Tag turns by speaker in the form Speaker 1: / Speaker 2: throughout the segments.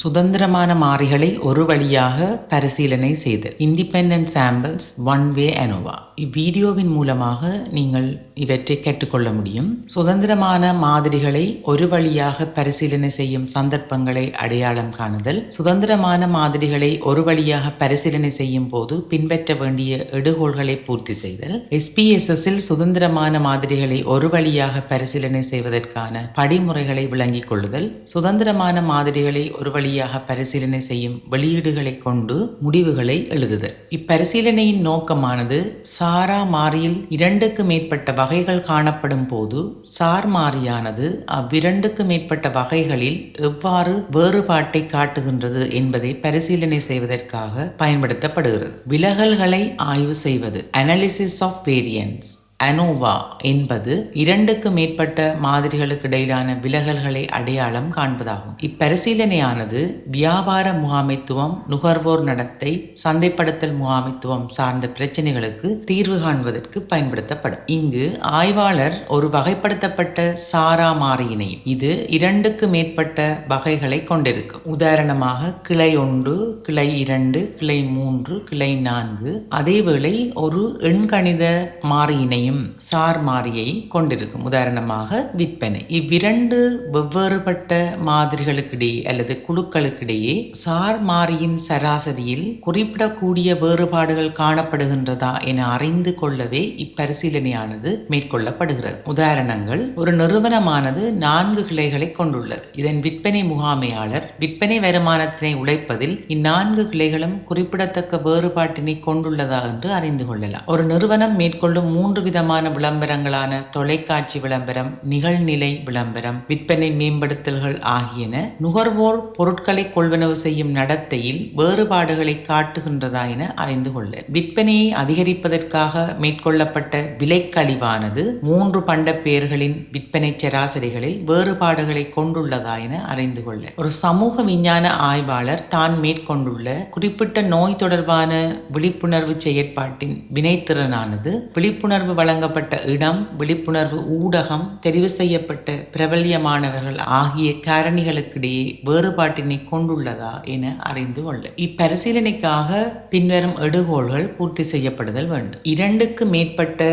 Speaker 1: சுதந்திரமான மாறிகளை ஒரு வழியாக பரிசீலனை செய்தல். Independent samples one way ANOVA. இவ்வீடியோவின் மூலமாக நீங்கள் இவற்றை கற்றுக்கொள்ள முடியும். சுதந்திரமான மாதிரிகளை ஒரு வழியாக பரிசீலனை செய்யும் சந்தர்ப்பங்களை அடையாளம் காணுதல். சுதந்திரமான மாதிரிகளை ஒரு வழியாக பரிசீலனை செய்யும் போது பின்பற்ற வேண்டிய எடுகோள்களை பூர்த்தி செய்தல். SPSS-இல் சுதந்திரமான மாதிரிகளை ஒரு வழியாக பரிசீலனை செய்வதற்கான படிமுறைகளை விளங்கிக் கொள்ளுதல். சுதந்திரமான மாதிரிகளை ஒரு வழியாக பரிசீலனை செய்யும் வெளியீடுகளை கொண்டு முடிவுகளை எழுதுதல். இப்பரிசீலனையின் நோக்கமானது சாரா மாறியில் 2க்கு மேற்பட்ட வகைகள் காணப்படும் போது சார் மாறியானது அவ்விரண்டுக்கு மேற்பட்ட வகைகளில் எவ்வாறு வேறுபாட்டை காட்டுகின்றது என்பதை பரிசீலனை செய்வதற்காக பயன்படுத்தப்படுகிறது. விலகல்களை ஆய்வு செய்வது. Analysis of variance. அனோவா என்பது 2க்கு மேற்பட்ட மாதிரிகளுக்கு இடையிலான விலகல்களை அடையாளம் காண்பதாகும். இப்பரிசீலனையானது வியாபார முகாமைத்துவம், நுகர்வோர் நடத்தை, சந்தைப்படுத்தல் முகாமைத்துவம் சார்ந்த பிரச்சனைகளுக்கு தீர்வு காண்பதற்கு பயன்படுத்தப்படும். இங்கு ஆய்வாளர் ஒரு வகைப்படுத்தப்பட்ட சாரா மாறியினை இது 2க்கு மேற்பட்ட வகைகளை கொண்டிருக்கும். உதாரணமாக கிளை 1, கிளை 2, கிளை 3, கிளை 4. அதேவேளை ஒரு எண்கணித மாறியினையும் சார் மாறியை கொண்டிருக்கும். உதாரணமாக விற்பனை. இவ்விரண்டு வெவ்வேறுபட்ட மாதிரிகளுக்கிடையே அல்லது குழுக்களுக்கிடையே சார் மாறியின் சராசரியில் குறிப்பிடக்கூடிய வேறுபாடுகள் காணப்படுகின்றதா என அறிந்து கொள்ளவே இப்பரிசீலனையானது மேற்கொள்ளப்படுகிறது. உதாரணங்கள்: ஒரு நிறுவனமானது 4 கிளைகளை கொண்டுள்ளது. இதன் விற்பனை முகாமையாளர் விற்பனை வருமானத்தினை உழைப்பதில் இந்நான்கு கிளைகளும் குறிப்பிடத்தக்க வேறுபாட்டினை கொண்டுள்ளதா என்று அறிந்து கொள்ளலாம். ஒரு நிறுவனம் மேற்கொள்ளும் 3 விதமான விளம்பரங்களான தொலைக்காட்சி விளம்பரம், நிகழ்நிலை விளம்பரம், விற்பனை மேம்படுத்தல்கள் ஆகியன நுகர்வோர் பொருட்களை கொள்வனவு செய்யும் நடத்தையில் வேறுபாடுகளை காட்டுகின்றதா என அறிந்து கொள்ள. விற்பனையை அதிகரிப்பதற்காக மேற்கொள்ளப்பட்ட விலைக்கழிவானது 3 பண்ட பெயர்களின் விற்பனை சராசரிகளில் வேறுபாடுகளை கொண்டுள்ளதா என அறிந்து கொள்ள. ஒரு சமூக விஞ்ஞான ஆய்வாளர் தான் மேற்கொண்டுள்ள குறிப்பிட்ட நோய் தொடர்பான விழிப்புணர்வு செயற்பாட்டின் வினைத்திறனானது விழிப்புணர்வு வழங்கப்பட்ட இடம், விழிப்புணர்வு ஊடகம், தெரிவு செய்யப்பட்ட பிரபல்யமானவர்கள் ஆகிய காரணிகளுக்கிடையே வேறுபாட்டினை கொண்டுள்ளதா என அறிந்து கொள்ள. இப்பரிசீலனைக்காக பின்வரும் எடுகோள்கள் பூர்த்தி செய்யப்படுதல் வேண்டும். 2க்கு மேற்பட்ட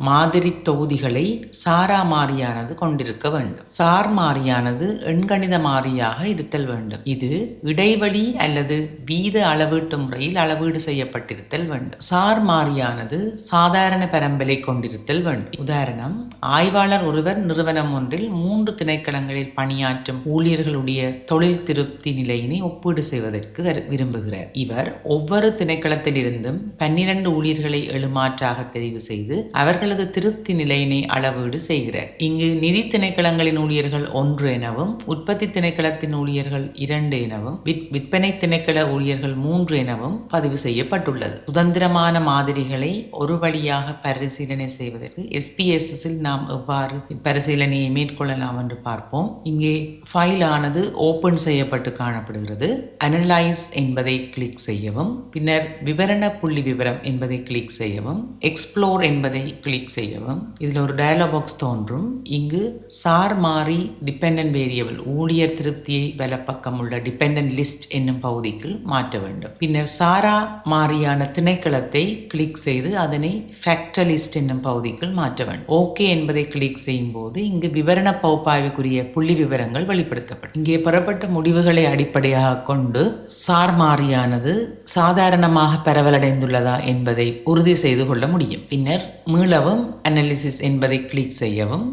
Speaker 1: மாதிரி தொகுதிகளை சாரா மாறியானது கொண்டிருக்க வேண்டும். சார் மாறியானது எண்கணித மாறியாக இருத்தல் வேண்டும். இது இடைவெளி அல்லது வீத அளவீட்டு முறையில் அளவீடு செய்யப்பட்டிருத்தல் வேண்டும். சார் மாறியானது சாதாரண பரம்பலை கொண்டிருத்தல் வேண்டும். உதாரணம்: ஆய்வாளர் ஒருவர் நிறுவனம் ஒன்றில் 3 திணைக்களங்களில் பணியாற்றும் ஊழியர்களுடைய தொழில் திருப்தி நிலையினை ஒப்பீடு செய்வதற்கு விரும்புகிறார். இவர் ஒவ்வொரு திணைக்களத்திலிருந்தும் 12 ஊழியர்களை எழுமாற்றாக தெரிவு செய்து அவர்களது திருப்தி நிலையினை அளவீடு செய்கிறார். இங்கு நிதி திணைக்களங்களின் ஊழியர்கள் 1 எனவும், உற்பத்தி திணைக்களத்தின் ஊழியர்கள் 2 எனவும், விற்பனை திணைக்கள ஊழியர்கள் 3 எனவும் பதிவு செய்யப்பட்டுள்ளது. சுதந்திரமான மாதிரிகளை ஒரு வழியாக பரிசீலனை செய்வதற்கு SPSS-இல் நாம் எவ்வாறு பரிசீலனையை மேற்கொள்ளலாம் என்று பார்ப்போம். இங்கே ஃபைல் ஆனது ஓபன் செய்யப்பட்டு காணப்படுகிறது. அனலைஸ் என்பதை கிளிக் செய்யவும், பின்னர் விவரண புள்ளி விவரம் என்பதை கிளிக் செய்யவும், எக்ஸ்ப்ளோர் என்பதை கிளிக் செய்யவும். இதில் ஒரு டயலாக் பாக்ஸ் தோன்றும். இங்கு சார் மாறி டிபெண்டன்ட் வேரியபிள் ஊழியர் திருப்தியை வலப்பக்கம் உள்ள டிபெண்டன்ட் லிஸ்ட் என்னும் பகுதிக்கு மாற்ற வேண்டும். பின்னர் சாரா மாறியான திணைக்களத்தை கிளிக் செய்து அதனை ஃபேக்டர் லிஸ்ட் என்னும் பகுதிக்குள் மாற்ற வேண்டும். ஓகே என்பதை கிளிக் செய்யும் போது இங்கு விவரண பகுப்பாய்வுக்குரிய புள்ளி விவரங்கள் வெளிப்படுத்தப்படும். இங்கே பெறப்பட்ட முடிவுகளை அடிப்படையாக கொண்டு சார் மாறியானது சாதாரணமாக பரவலடைந்துள்ளதா என்பதை உறுதி செய்து கொள்ள முடியும். பின்னர் மீளவும் அனாலிசிஸ் என்பதை கிளிக் செய்யவும்.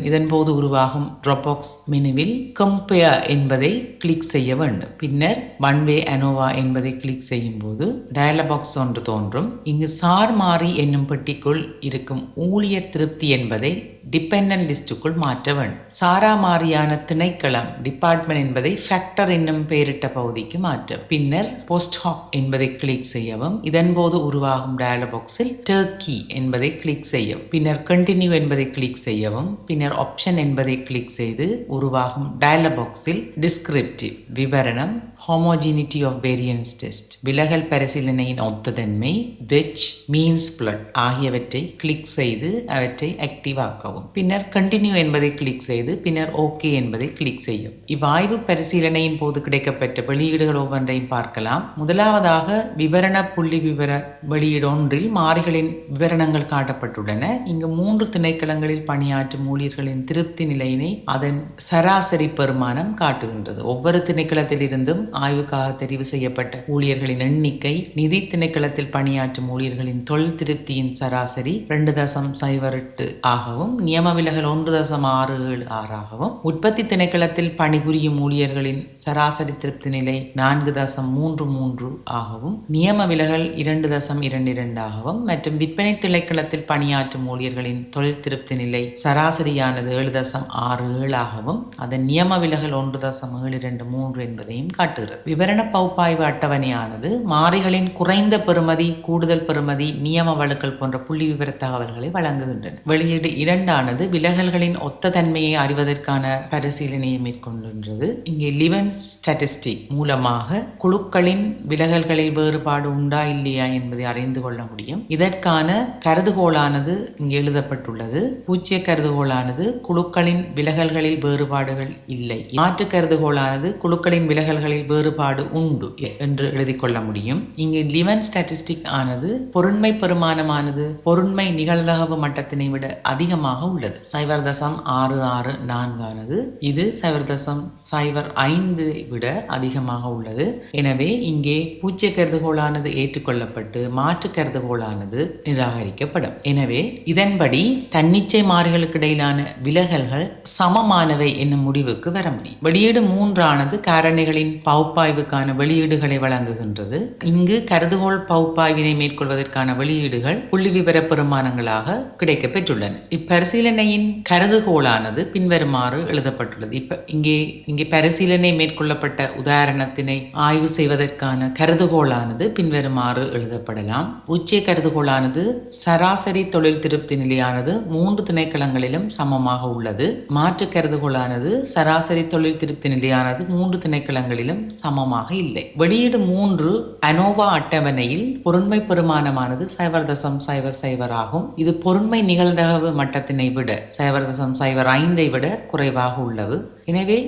Speaker 1: இதன் போது உருவாகும் ட்ராப்பாக்ஸ் மெனுவில் கம்பேர் என்பதை கிளிக் செய்ய வேண்டும். பின்னர் ஒன் வே அனோவா என்பதை கிளிக் செய்யும் போது டயலாக் பாக்ஸ் ஒன்று தோன்றும். இங்கு சார் மாறி என்னும் பெட்டிக்குள் இருக்கும் ஊழியர் திருப்தி என்பதை டிபெண்டன்ட் லிஸ்டுக்குள் மாற்ற வேண்டும். சாரா மாறியான திணைக்களம் டிபார்ட்மெண்ட் என்பதை ஃபேக்டர் என்னும் பெயரிட்ட பகுதிக்கு மாற்ற. பின்னர் போஸ்ட் ஹாக் என்பதை கிளிக் செய்யவும். இதன் போது உருவாகும் டயலாக் பாக்ஸில் டர்க்கி என்பதை கிளிக் செய்யவும். பின்னர் கண்டினியூ என்பதை கிளிக் செய்யவும். பின்னர் ஆப்ஷன் என்பதை கிளிக் செய்து உருவாகும் டயலாக் பாக்ஸில் டிஸ்கிரிப்டிவ் விவரணம், homogeneity of variance test, விலகல் பரிசீலனையின் ஒத்ததன்மை, which means split ஆகியவற்றை கிளிக் செய்து அவற்றை ஆக்டிவ் ஆக்கவும். பின்னர் கண்டினியூ என்பதை கிளிக் செய்து பின்னர் ஓகே என்பதை கிளிக் செய்யும். இவ்வாய்வு பரிசீலனையின் போது கிடைக்கப்பெற்ற வெளியீடுகள் ஒவ்வொன்றையும் பார்க்கலாம். முதலாவதாக விவரண புள்ளி விவர வெளியீடு ஒன்றில் மாறிகளின் விவரணங்கள் காட்டப்பட்டுள்ளன. இங்கு 3 திணைக்களங்களில் பணியாற்றும் ஊழியர்களின் திருப்தி நிலையினை அதன் சராசரி பெருமானம் காட்டுகின்றது. ஒவ்வொரு திணைக்களத்தில் இருந்தும் ஆய்வுக்காக தெரிவு செய்யப்பட்ட ஊழியர்களின் எண்ணிக்கை, நிதி திணைக்களத்தில் பணியாற்றும் ஊழியர்களின் தொழில் திருப்தியின் சராசரி 2.08 ஆகவும், நியம விலகல் 1.676 ஆகவும், உற்பத்தி திணைக்களத்தில் பணிபுரியும் ஊழியர்களின் சராசரி திருப்தி நிலை 4.33 ஆகவும், நியம விலகல் 2.22 ஆகவும் மற்றும் விற்பனை திணைக்களத்தில் பணியாற்றும் ஊழியர்களின் தொழில் திருப்தி நிலை சராசரியானது 7.67 ஆகவும், அதன் நியம விலகல் 1.723 என்பதையும் காட்டுகிறது. விவரண பகுப்பாய்வு அட்டவணையானது மாறிகளின் குறைந்த பெறுமதி, கூடுதல் பெறுமதி, நியம வழுக்கள் போன்ற புள்ளி விவர தகவல்களை வழங்குகின்றன. வெளியீடு 2 விலகல்களின் ஒத்த தன்மையை அறிவதற்கான பரிசீலனையை மேற்கொள்கின்றது. இங்கே லிவன் ஸ்டாட்டிஸ்டிக் மூலமாக குழுக்களின் விலகல்களில் வேறுபாடு உண்டா இல்லையா என்பதை அறிந்து கொள்ள முடியும். இதற்கான கருதுகோளானது இங்கே எழுதப்பட்டுள்ளது. பூச்சிய கருதுகோளானது குழுக்களின் விலகல்களில் வேறுபாடுகள் இல்லை, மாற்று கருதுகோளானது குழுக்களின் விலகல்களில் வேறுபாடு உண்டு என்று எழுதி கொள்ள முடியும். இங்கு லிவன் ஸ்டாட்டிஸ்டிக் ஆனது பொருண்மை பெருமானமானது பொருண்மை நிகழ்தகவு மட்டத்தினை விட அதிகமாக உள்ளது. 0.664 ஆனது இது 0.05 விட அதிகமாக உள்ளது. எனவே இங்கே பூச்சிய கருதுகோளானது ஏற்றுக்கொள்ளப்பட்டு மாற்று கருதுகோளானது நிராகரிக்கப்படும். எனவே இதன்படி தன்னிச்சை மாறிகளுக்கு இடையிலான விலகல்கள் சமமானவை என்னும் முடிவுக்கு வர முடியும். வெளியீடு 3 காரணிகளின் பகுப்பாய்வுக்கான வெளியீடுகளை வழங்குகின்றது. இங்கு கருதுகோள் பகுப்பாய்வினை மேற்கொள்வதற்கான வெளியீடுகள் புள்ளி விவர பெருமானங்களாக கிடைக்க பெற்றுள்ளன. இப்பரிசீலனையின் கருதுகோளானது பின்வருமாறு எழுதப்பட்டுள்ளது. இங்கே பரிசீலனை மேற்கொள்ளப்பட்ட உதாரணத்தினை ஆய்வு செய்வதற்கான கருதுகோளானது பின்வருமாறு எழுதப்படலாம். பூச்சிய கருதுகோளானது சராசரி தொழில் திருப்தி நிலையானது 3 திணைக்களங்களிலும் சமமாக உள்ளது. மாற்று கருதுகோளானது சராசரி தொழில் திருப்தி நிலையானது 3 திணைக்களங்களிலும் சமமாக இல்லை. வெளியீடு 3 அனோவா அட்டவணையில் பொருண்மை பெருமானமானது 0.00 ஆகும். இது பொருண்மை நிகழ்தகவு மட்டத்தினை விட 0.05 விட குறைவாக உள்ளது. எனவே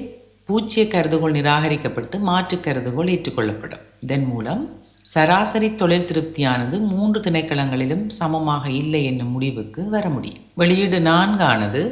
Speaker 1: பூச்சிய கருதுகோள் நிராகரிக்கப்பட்டு மாற்று கருதுகோள் ஏற்றுக்கொள்ளப்படும். இதன் மூலம் சராசரி தொழில் திருப்தியானது 3 திணைக்களங்களிலும் சமமாக இல்லை என்னும் முடிவுக்கு வர முடியும். வெளியீடு 4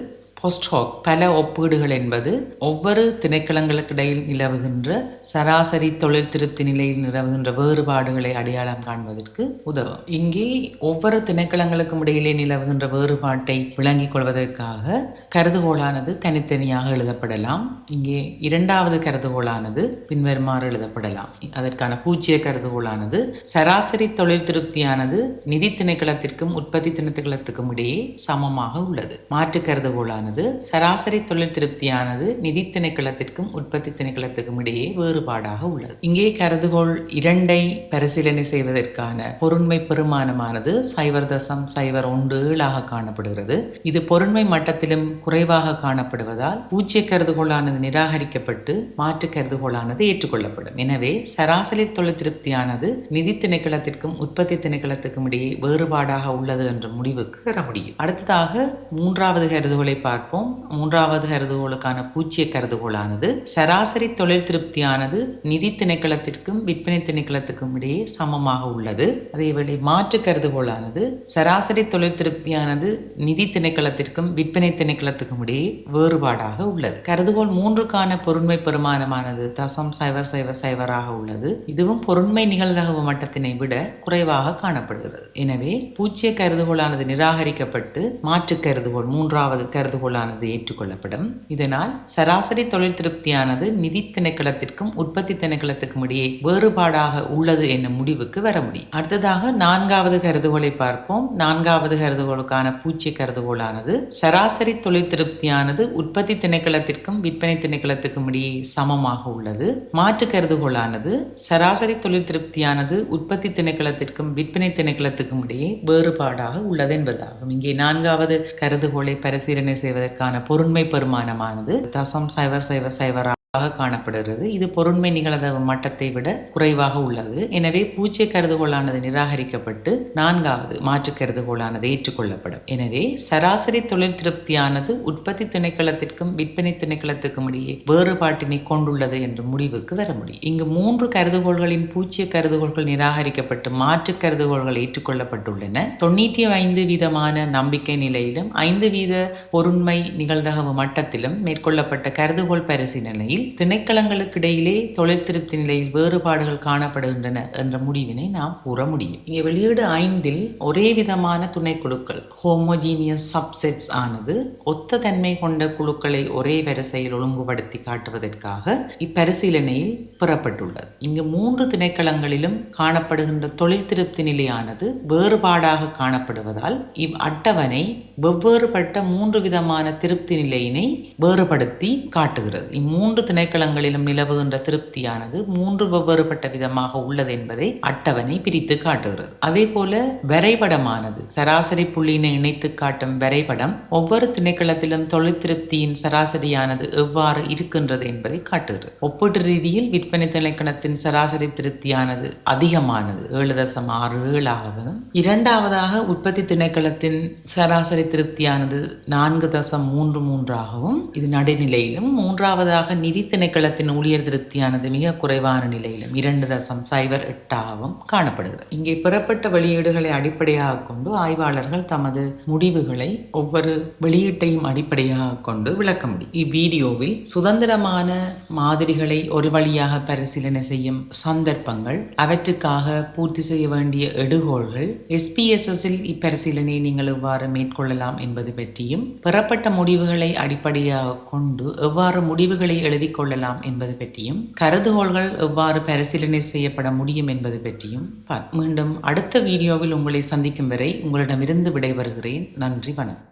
Speaker 1: போஸ்ட்ஹாக் பல ஒப்பீடுகள் என்பது ஒவ்வொரு திணைக்களங்களுக்கு இடையில் நிலவுகின்ற சராசரி தொழில் திருப்தி நிலையில் நிலவுகின்ற வேறுபாடுகளை அடையாளம் காண்பதற்கு உதவும். இங்கே ஒவ்வொரு திணைக்களங்களுக்கும் இடையிலே நிலவுகின்ற வேறுபாட்டை விளங்கிக் கொள்வதற்காக கருதுகோளானது தனித்தனியாக எழுதப்படலாம். இங்கே 2 கருதுகோளானது பின்வருமாறு எழுதப்படலாம். அதற்கான பூச்சிய கருதுகோளானது சராசரி தொழில் திருப்தியானது நிதி திணைக்களத்திற்கும் உற்பத்தி திணைக்களத்துக்கும் இடையே சமமாக உள்ளது. மாற்று கருதுகோளானது சராசரி தொழில் திருப்தியானது நிதி திணைக்களத்திற்கும் உற்பத்தி திணைக்களத்துக்கும் இடையே வேறுபாடாக உள்ளது. இங்கே கருதுகோள் 2 பரிசீலனை செய்வதற்கான பொருண்மை பெருமானமானது 0.017 காணப்படுகிறது. இது பொருண்மை மட்டத்திலும் குறைவாக காணப்படுவதால் பூச்சிய கருதுகோளானது நிராகரிக்கப்பட்டு மாற்று கருதுகோளானது ஏற்றுக்கொள்ளப்படும். எனவே சராசரி தொழில் திருப்தியானது நிதி திணைக்களத்திற்கும் உற்பத்தி திணைக்களத்துக்கும் இடையே வேறுபாடாக உள்ளது என்ற முடிவுக்கு வர முடியும். அடுத்ததாக 3 கருதுகோளை பார்ப்போம். 3 கருதுகோளுக்கான பூச்சிய கருதுகோளானது சராசரி தொழில் திருப்தியானது நிதி திணைக்களத்திற்கும் விற்பனை திணைக்களத்துக்கும் இடையே சமமாக உள்ளது. அதேவேளை மாற்று கருதுகோளானது சராசரி தொழில் திருப்தியானது நிதி திணைக்களத்திற்கும் விற்பனை திணைக்களத்துக்கும் இடையே வேறுபாடாக உள்ளது. கருதுகோள் 3 பொருண்மை பெருமானமானது 0.000 உள்ளது. இதுவும் பொருண்மை நிகழ்தகவு மட்டத்தினை விட குறைவாக காணப்படுகிறது. எனவே பூச்சிய கருதுகோளானது நிராகரிக்கப்பட்டு மாற்று கருதுகோள் 3 கருதுகோளானது ஏற்றுக்கொள்ளப்படும். இதனால் சராசரி தொழில் திருப்தியானது நிதி திணைக்களத்திற்கும் உற்பத்தி திணைக்களத்துக்கும் இடையே வேறுபாடாக உள்ளது என்னும் முடிவுக்கு வர முடியும். அடுத்ததாக 4 கருதுகோளை பார்ப்போம். 4 கருதுகோளுக்கான பூச்சிய கருதுகோளானது சராசரி தொழில் திருப்தியானது உற்பத்தி திணைக்களத்திற்கும் விற்பனை திணைக்களத்துக்கும் இடையே சமமாக உள்ளது. மாற்று கருதுகோளானது சராசரி தொழில் திருப்தியானது உற்பத்தி திணைக்களத்திற்கும் விற்பனை திணைக்களத்துக்கும் இடையே வேறுபாடாக உள்ளது என்பதாகும். இங்கே 4 கருதுகோளை பரிசீலனை செய்வதற்கான பொருண்மை பெருமானமானது 0.000 காணப்படுகிறது. இது பொருண்மை நிகழ்தகவு மட்டத்தை விட குறைவாக உள்ளது. எனவே பூஜ்ய கருதுகோளானது நிராகரிக்கப்பட்டு 4வது மாற்று கருதுகோளானது ஏற்றுக்கொள்ளப்படும். எனவே சராசரி தொழில் திருப்தியானது உற்பத்தி திணைக்களத்திற்கும் விற்பனை திணைக்களத்துக்கும் இடையே வேறுபாட்டினை கொண்டுள்ளது என்ற முடிவுக்கு வர முடியும். இங்கு 3 கருதுகோள்களின் பூஜ்ய கருதுகோள்கள் நிராகரிக்கப்பட்டு மாற்று கருதுகோள்கள் ஏற்றுக்கொள்ளப்பட்டுள்ளன. 95% நம்பிக்கை நிலையிலும் 5% பொருண்மை நிகழ்தகவு மட்டத்திலும் மேற்கொள்ளப்பட்ட கருதுகோள் பரிசீலனையில் திணைக்களங்களுக்கு இடையிலே தொழில் திருப்தி நிலையில் வேறுபாடுகள் காணப்படுகின்றன என்ற முடிவினை நாம் கூற முடியும். இங்கே வெளியீடு 5இல் ஒரே விதமான துணைக்குழுக்கள் ஹோமோஜீனியஸ் சப்செட்ஸ் ஆனது ஒத்த தன்மை கொண்ட குழுக்களை ஒரே வரிசையில் ஒழுங்குபடுத்தி காட்டுவதற்காக இப்பரிசீலனையில் பெறப்பட்டுள்ளது. இங்கு 3 திணைக்களங்களிலும் காணப்படுகின்ற தொழில் திருப்தி நிலையானது வேறுபாடாக காணப்படுவதால் இவ் அட்டவணை வெவ்வேறுபட்ட 3 விதமான திருப்தி நிலையினை வேறுபடுத்தி காட்டுகிறது. இம்மூன்று திணைக்களங்களிலும் நிலவுகின்ற திருப்தியானது 3 வெவ்வேறுபட்ட விதமாக உள்ளது என்பதை அட்டவணை பிரித்து காட்டுகிறது. அதே போல வரைபடமானது சராசரி புள்ளியினை இணைத்து காட்டும் வரைபடம் ஒவ்வொரு திணைக்களத்திலும் தொழில் திருப்தியின் சராசரியானது எவ்வாறு இருக்கின்றது என்பதை காட்டுகிறது. ஒப்பீட்டு ரீதியில் விற்பனை திணைக்களத்தின் சராசரி திருப்தியானது அதிகமானது 7.67ஆகவும், இரண்டாவதாக உற்பத்தி திணைக்களத்தின் சராசரி திருப்தியானது 4.33ஆகவும் இது நடுநிலையிலும், மூன்றாவதாக நிதி திணைக்களத்தின் ஊழியர் திருப்தியானது மிக குறைவான நிலையிலும் 2.08ஆகவும் காணப்படுகிறது. இங்கே பெறப்பட்ட வெளியீடுகளை அடிப்படையாக கொண்டு ஆய்வாளர்கள் தமது முடிவுகளை ஒவ்வொரு வெளியீட்டையும் அடிப்படையாக கொண்டு விளக்க முடியும். இவ்வீடியோவில் சுதந்திரமான மாதிரிகளை ஒரு வழியாக பரிசீலனை செய்யும் சந்தர்ப்பங்கள், அவற்றுக்காக பூர்த்தி செய்ய வேண்டிய எடுகோள்கள், SPSS-இல் இப்பரிசீலனையை நீங்கள் எவ்வாறு மேற்கொள்ளலாம் என்பது பற்றியும், பெறப்பட்ட முடிவுகளை அடிப்படையாக கொண்டு எவ்வாறு முடிவுகளை எழுதி கொள்ளலாம் என்பது பற்றியும், கருதுகோள்கள் எவ்வாறு பரிசீலனை செய்யப்பட முடியும் என்பது பற்றியும் மீண்டும் அடுத்த வீடியோவில் உங்களை சந்திக்கும் வரை உங்களிடமிருந்து விடைபெறுகிறேன். நன்றி, வணக்கம்.